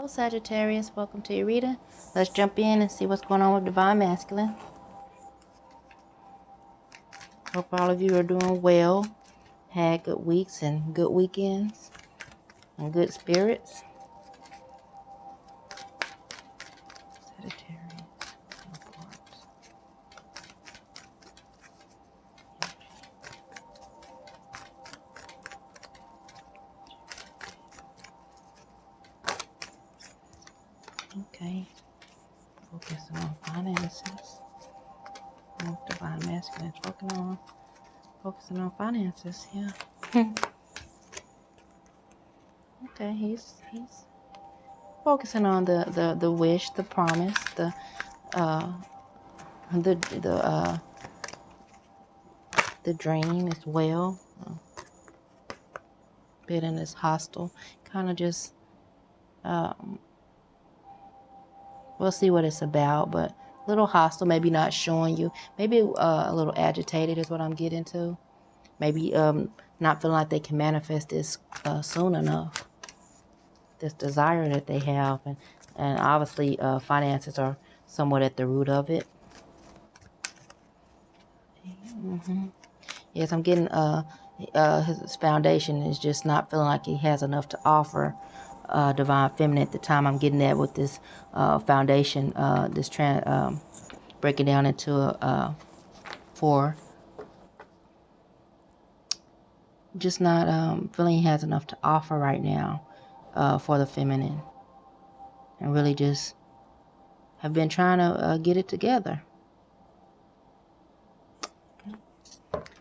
Sagittarius, welcome to your reading. Let's jump in and see what's going on with Divine Masculine. Hope all of you are doing well, had good weeks and good weekends, and good spirits. Sagittarius. Okay, focusing on finances. Divine Masculine is focusing on finances. Yeah. Okay, he's focusing on the wish, the promise, the dream as well. Bit in this hostile, kind of just we'll see what it's about, but a little hostile, maybe not showing you, maybe a little agitated is what I'm getting to. Maybe not feeling like they can manifest this soon enough, this desire that they have, and obviously finances are somewhat at the root of it. Yes, I'm getting his foundation is just not feeling like he has enough to offer Divine Feminine at the time. I'm getting that with this foundation, breaking down into a 4. Just not feeling he has enough to offer right now for the feminine, and really just have been trying to get it together. Okay.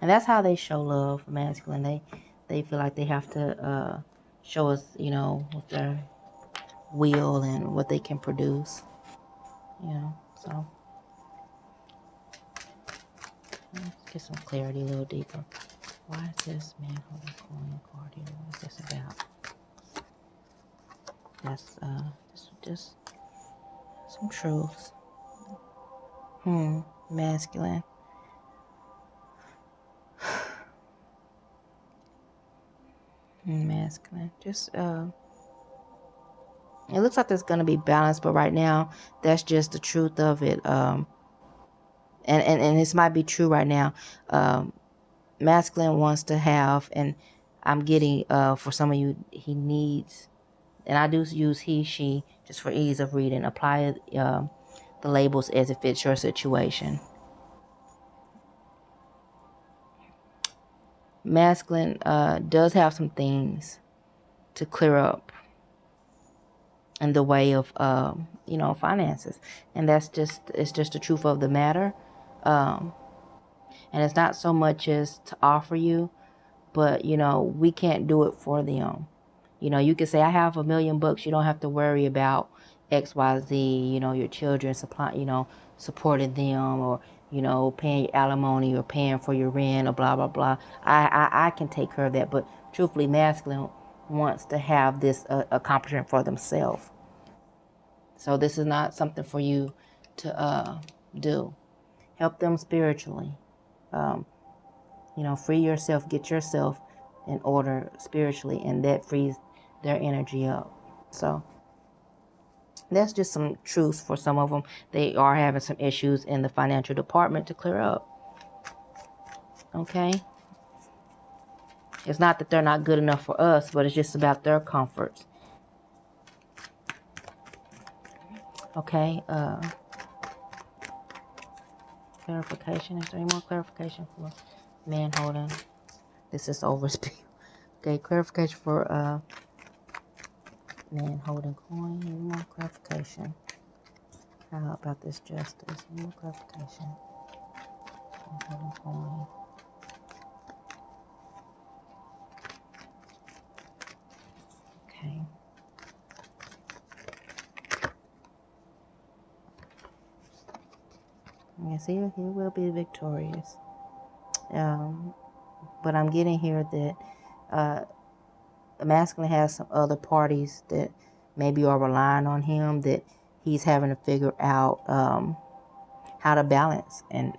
And that's how they show love, masculine. They feel like they have to show us, with their will and what they can produce, so let's get some clarity a little deeper. Why is this man holding coin card here? What is this about? That's just some truths. Masculine. Masculine. Just it looks like there's gonna be balance, but right now that's just the truth of it. And this might be true right now. Masculine wants to have, and I'm getting for some of you, he needs, and I do use he, she just for ease of reading. Apply the labels as it fits your situation. Masculine does have some things to clear up in the way of finances, and it's just the truth of the matter. And it's not so much as to offer you, but we can't do it for them. You can say, I have $1 million. You don't have to worry about XYZ. Your children supporting them, or paying your alimony, or paying for your rent, or blah blah blah. I can take care of that. But truthfully, masculine wants to have this accomplishment for themselves. So this is not something for you to do. Help them spiritually. Free yourself, get yourself in order spiritually, and that frees their energy up. So that's just some truths for some of them. They are having some issues in the financial department to clear up. Okay? It's not that they're not good enough for us, but it's just about their comfort. Okay? Clarification. Is there any more clarification for man holding? This is overspill. Okay, clarification for man holding coin. Any more clarification? How about this justice? Any more clarification? Man holding coin. Okay. Yes, he will be victorious. But I'm getting here that the masculine has some other parties that maybe are relying on him, that he's having to figure out how to balance and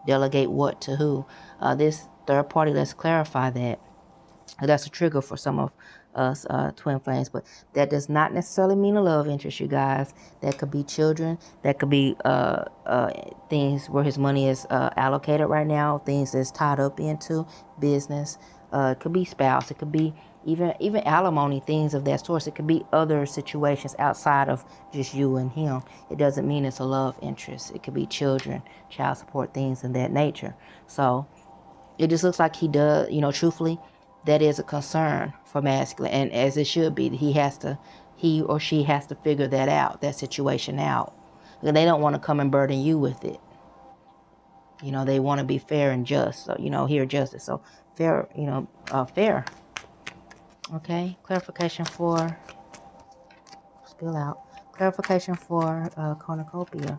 delegate what to who. This third party, let's clarify that. That's a trigger for some of us twin flames. But that does not necessarily mean a love interest, you guys. That could be children. That could be things where his money is allocated right now, things that's tied up into business. It could be spouse. It could be even alimony, things of that sort. It could be other situations outside of just you and him. It doesn't mean it's a love interest. It could be children, child support, things of that nature. So it just looks like he does, truthfully, that is a concern for masculine, and as it should be. He or she has to figure that situation out. And they don't want to come and burden you with it. They want to be fair and just. So, here justice. So fair, fair. Okay, clarification for, spill out. Clarification for cornucopia.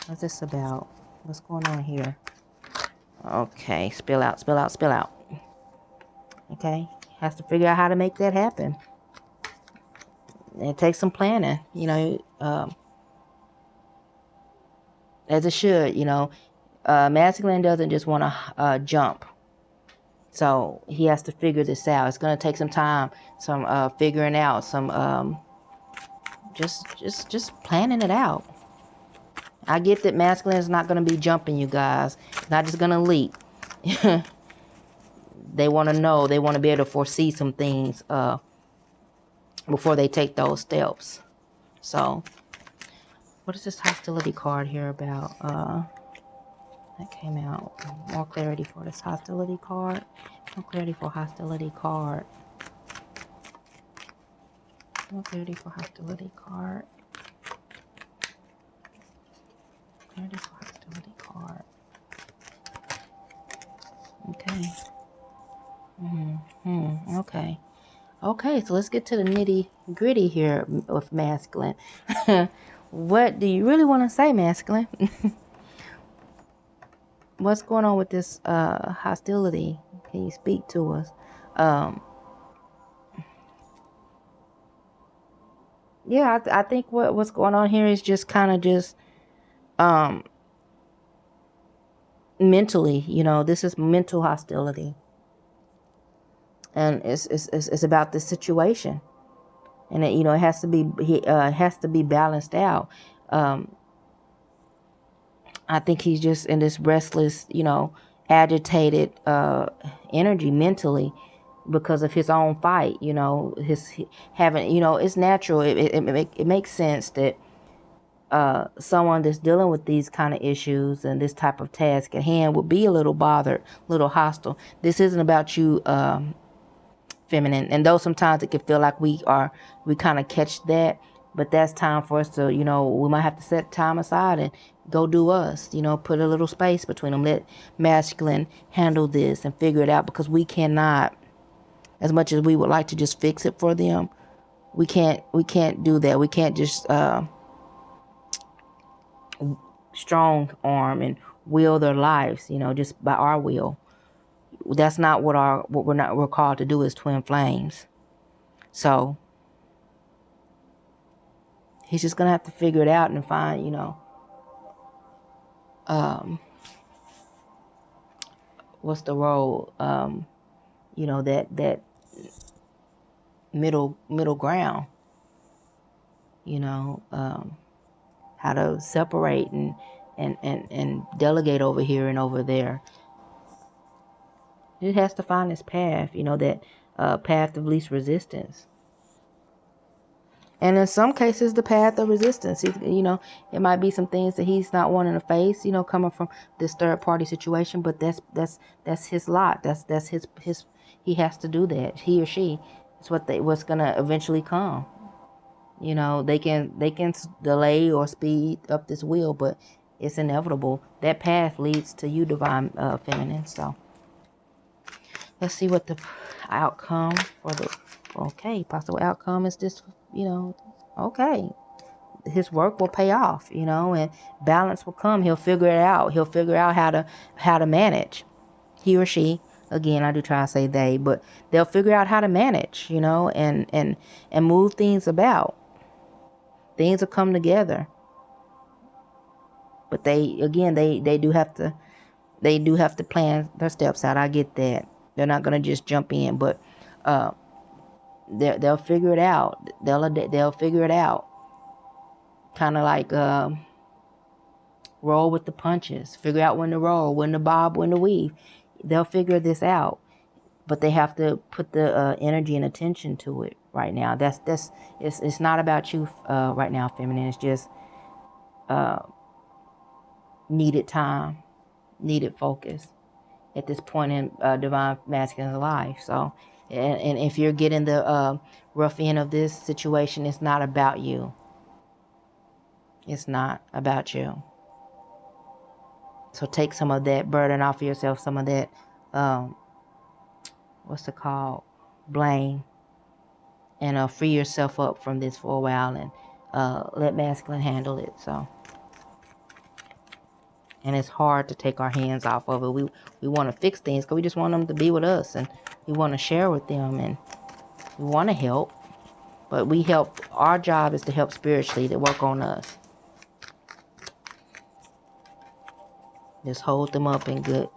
What's this about? What's going on here? Okay, spill out. Okay, has to figure out how to make that happen. It takes some planning, as it should, masculine doesn't just want to jump. So he has to figure this out. It's going to take some time, some figuring out, some just planning it out. I get that masculine is not going to be jumping, you guys. It's not just going to leap. They want to know. They want to be able to foresee some things before they take those steps. So, what is this hostility card here about? That came out. More clarity for this hostility card. More clarity for hostility card. More clarity for hostility card. Clarity for hostility card. Okay. Okay. Okay, so let's get to the nitty gritty here with masculine. What do you really want to say, masculine? What's going on with this hostility? Can you speak to us? Yeah, I think what's going on here is just kind of just mentally, this is mental hostility. And it's about this situation, and it has to be balanced out. I think he's just in this restless, agitated energy mentally because of his own fight. It's natural. It makes sense that someone that's dealing with these kind of issues and this type of task at hand would be a little bothered, a little hostile. This isn't about you, feminine, and though sometimes it can feel like we kind of catch that, but that's time for us to, we might have to set time aside and go do us, put a little space between them, let masculine handle this and figure it out, because we cannot, as much as we would like to just fix it for them, we can't do that. We can't just strong arm and will their lives, just by our will. That's not what we're called to do as twin flames. So he's just gonna have to figure it out and find, what's the role, that middle ground, how to separate and delegate over here and over there. It has to find its path, that path of least resistance. And in some cases, the path of resistance, it might be some things that he's not wanting to face, coming from this third party situation. But that's his lot. That's his. He has to do that. He or she. It's what's gonna eventually come. They can delay or speed up this wheel, but it's inevitable. That path leads to you, divine feminine. So. Let's see what the outcome for the, possible outcome is this, okay. His work will pay off, and balance will come. He'll figure it out. He'll figure out how to manage. He or she, again, I do try to say they, but they'll figure out how to manage, and move things about. Things will come together. But they do have to plan their steps out. I get that. They're not going to just jump in, but they'll figure it out. They'll figure it out. Kind of like roll with the punches. Figure out when to roll, when to bob, when to weave. They'll figure this out, but they have to put the energy and attention to it right now. It's not about you right now, feminine. It's just needed time, needed focus at this point in divine masculine's life. So, and if you're getting the rough end of this situation, it's not about you. It's not about you. So take some of that burden off of yourself, some of that, what's it called, blame, and free yourself up from this for a while, and let masculine handle it. So, and it's hard to take our hands off of it. We want to fix things because we just want them to be with us, and we want to share with them, and we want to help. But we help. Our job is to help spiritually, to work on us. Just hold them up in good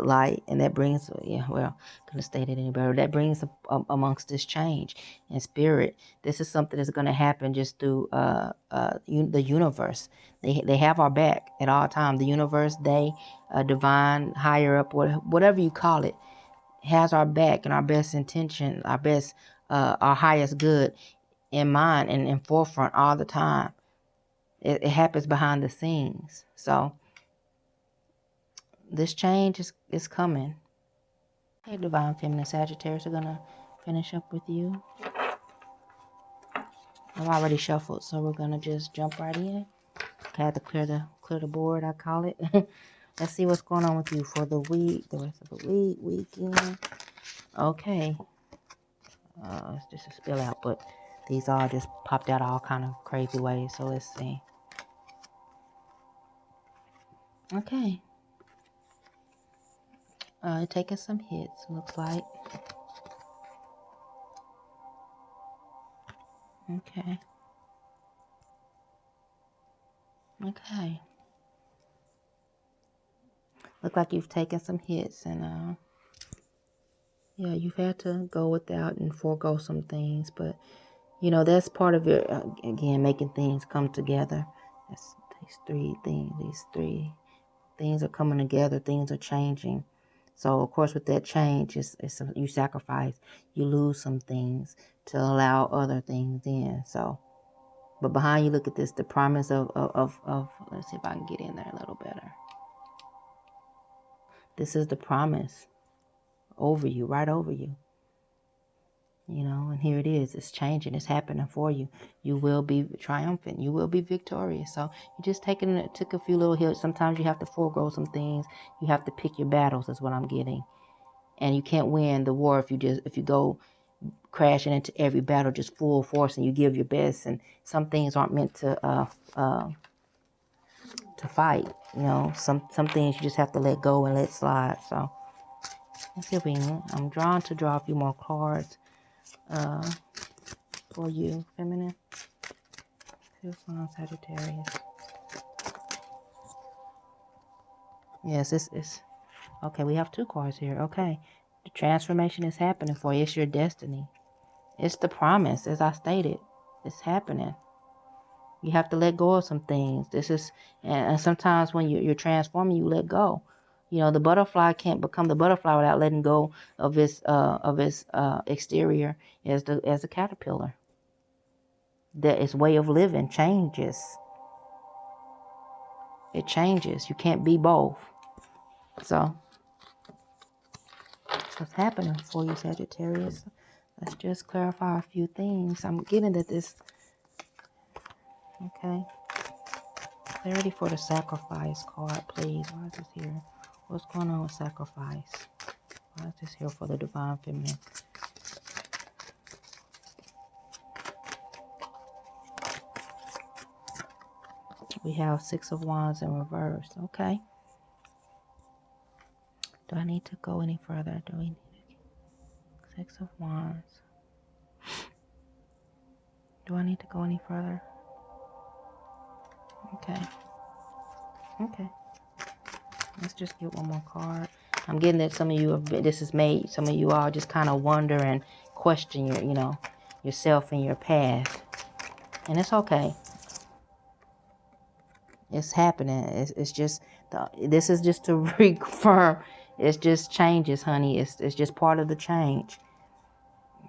light, and that brings, couldn't have stated any better. That brings amongst this change in spirit. This is something that's going to happen just through the universe. They have our back at all times. The universe, divine, higher up, whatever you call it, has our back and our best intention, our highest good in mind and in forefront all the time. It happens behind the scenes. So this change is coming. Hey, Divine Feminine Sagittarius, we're going to finish up with you. I've already shuffled, so we're going to just jump right in. I had to clear the board, I call it. Let's see what's going on with you for the week, the rest of the week, weekend. Okay. It's just a spill out, but these all just popped out all kind of crazy ways, so let's see. Okay. Taking some hits, looks like. Okay. Okay. Look like you've taken some hits, and yeah, you've had to go without and forego some things, but that's part of your again making things come together. That's these three things are coming together. Things are changing. So of course, with that change, you sacrifice, you lose some things to allow other things in. So, but behind you, look at this, the promise of let's see if I can get in there a little better. This is the promise over you, right over you. And here it is. It's changing. It's happening for you. You will be triumphant. You will be victorious. So you just took a few little hits. Sometimes you have to forego some things. You have to pick your battles, is what I'm getting. And you can't win the war if you go crashing into every battle just full force and you give your best. And some things aren't meant to fight. Some things you just have to let go and let slide. So let's see if I'm drawn to draw a few more cards for you, feminine. See what's going on, Sagittarius. Yes, it's okay. We have two cards here. Okay, the transformation is happening for you. It's your destiny. It's the promise, as I stated. It's happening. You have to let go of some things. And sometimes when you're transforming, you let go. The butterfly can't become the butterfly without letting go of its exterior as the caterpillar. That its way of living changes. It changes. You can't be both. So that's what's happening for you, Sagittarius. Let's just clarify a few things. I'm getting that this. Okay. Clarity for the sacrifice card, please. Why is this here? What's going on with sacrifice? Why is this here for the Divine Feminine? We have Six of Wands in reverse. Okay. Do I need to go any further? Do we need Six of Wands? Do I need to go any further? Okay. Okay. Let's just get one more card. I'm getting that some of you have been, this has made some of you all just kind of wonder and question your, you know, yourself and your past. And it's okay. It's happening. It's just, this is just to reconfirm. It's just changes, honey. It's just part of the change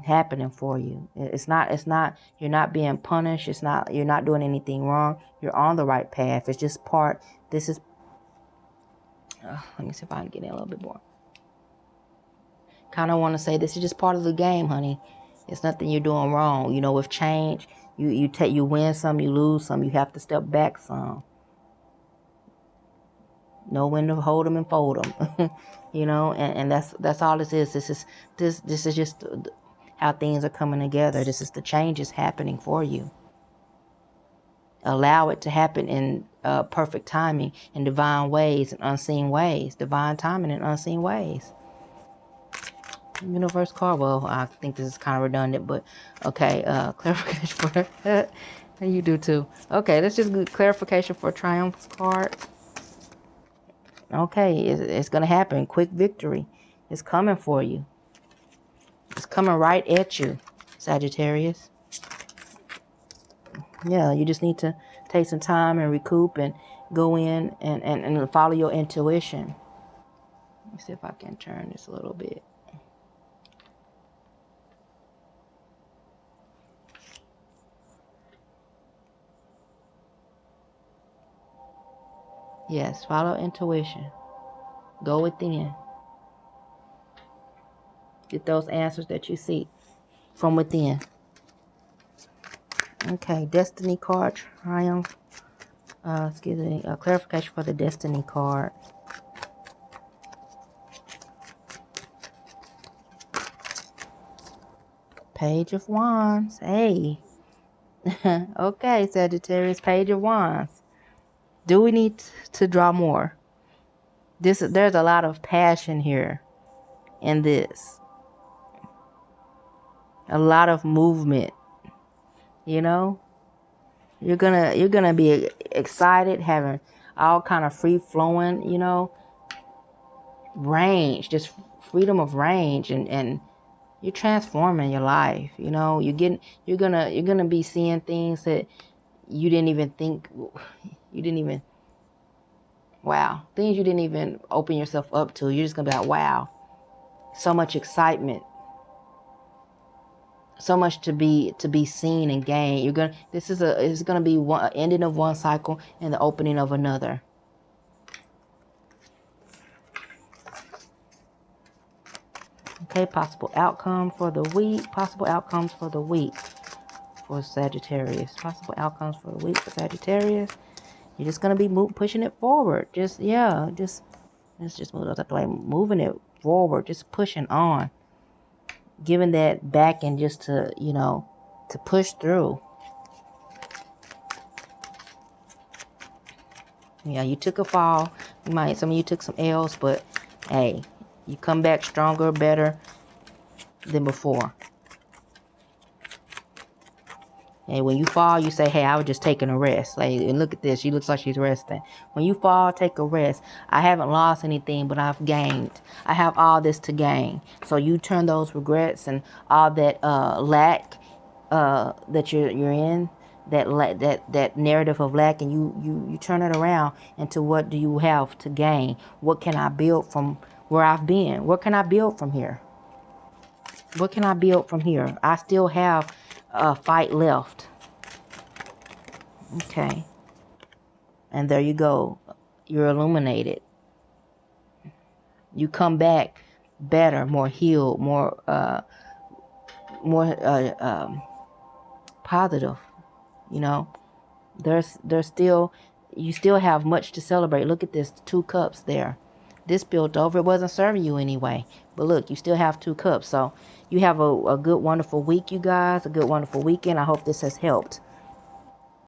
happening for you. It's not, you're not being punished. You're not doing anything wrong. You're on the right path. It's just part, this is, let me see if I can get in a little bit more. Kind of want to say this is just part of the game, honey. It's nothing you're doing wrong. You know, with change, you win some, you lose some. You have to step back some. Know when to hold them and fold them. You know, and that's all this is. This is just how things are coming together. This is the changes happening for you. Allow it to happen in perfect timing, in divine ways and unseen ways. Divine timing and unseen ways. Universe card. Well, I think this is kind of redundant, but okay. Clarification for you do too. Okay, let's just get clarification for Triumph card. Okay, it's gonna happen. Quick victory is coming for you. It's coming right at you, Sagittarius. Yeah, you just need to take some time and recoup and go in and follow your intuition. Let me see if I can turn this a little bit. Yes, follow intuition. Go within. Get those answers that you seek from within. Okay, Destiny card, Triumph. Excuse me, clarification for the Destiny card. Page of Wands. Hey. Okay, Sagittarius, Page of Wands. Do we need to draw more? There's a lot of passion here in this. A lot of movement. You know? You're gonna be excited, having all kind of free flowing, you know, range, just freedom of range, and you're transforming your life. You know, you're gonna be seeing things that you didn't even think. Wow, things you didn't even open yourself up to. You're just gonna be like, wow, so much excitement, so much to be seen and gained. It's gonna be one ending of one cycle and the opening of another. Okay, possible outcome for the week. Possible outcomes for the week for Sagittarius. Possible outcomes for the week for Sagittarius. You're just gonna be pushing it forward. Let's just move that way, moving it forward, just pushing on, giving that back, and just to, you know, to push through. Yeah, you took a fall. Some of you took some L's, but hey, you come back stronger, better than before. And when you fall, you say, hey, I was just taking a rest. Like, and look at this. She looks like she's resting. When you fall, take a rest. I haven't lost anything, but I've gained. I have all this to gain. So you turn those regrets and all that lack that you're in, that narrative of lack, and you turn it around into what do you have to gain? What can I build from where I've been? What can I build from here? What can I build from here? I still have a fight left. Okay. And there you go. You're illuminated. You come back better, more healed, more positive. You know, you still have much to celebrate. Look at this, 2 cups there. This spilled over. It wasn't serving you anyway. But look, you still have 2 cups. So you have a good, wonderful week, you guys. A good, wonderful weekend. I hope this has helped.